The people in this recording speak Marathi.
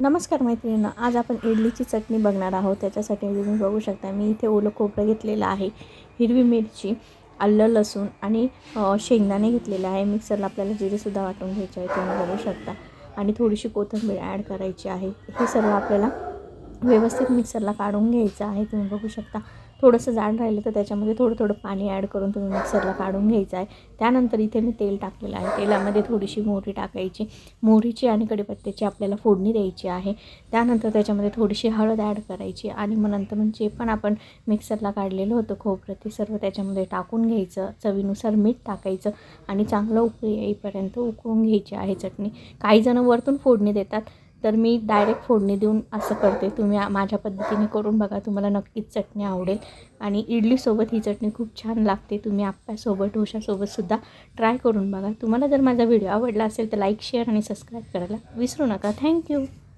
नमस्कार मैत्रिणींनो, आज आपण इडलीची चटणी बघणार आहोत। त्याच्यासाठी तुम्ही बघू शकता मी इथे ओलं खोबरं घेतलेलं आहे, हिरवी मिरची, आलं, लसूण आणि शेंगदाणे घेतलेले आहे। मिक्सरला आपल्याला जिरेसुद्धा वाटून घ्यायचे आहे, तुम्ही बघू शकता। आणि थोडीशी कोथिंबीर ॲड करायची आहे। हे सर्व आपल्याला व्यवस्थित मिक्सरला काढून घ्यायचं आहे, तुम्ही बघू शकता। थोडंसं जाड राहिलं तर त्याच्यामध्ये थोडं पाणी ॲड करून तुम्ही मिक्सरला काढून घ्यायचं आहे। त्यानंतर इथे मी तेल टाकलेलं आहे, तेलामध्ये थोडीशी मोहरी टाकायची, मोहरीची आणि कढीपत्त्याची आपल्याला फोडणी द्यायची आहे। त्यानंतर त्याच्यामध्ये थोडीशी हळद ॲड करायची आणि मग नंतर जे पण आपण मिक्सरला काढलेलं होतं खोबरं ते सर्व त्याच्यामध्ये टाकून घ्यायचं। चवीनुसार मीठ टाकायचं आणि चांगलं उकळी येईपर्यंत उकळून घ्यायची आहे चटणी। काही जण वरतून फोडणी देतात, तर मी डायरेक्ट फोडणी देऊन असं करते। तुम्ही माझ्या पद्धतीने करून बघा, तुम्हाला नक्कीच चटणी आवडेल। आणि इडलीसोबत ही चटणी खूप छान लागते। तुम्ही आप्प्यासोबत, डोशासोबतसुद्धा ट्राय करून बघा। तुम्हाला जर माझा व्हिडिओ आवडला असेल तर लाईक, शेअर आणि सबस्क्राईब करायला विसरू नका। थँक्यू।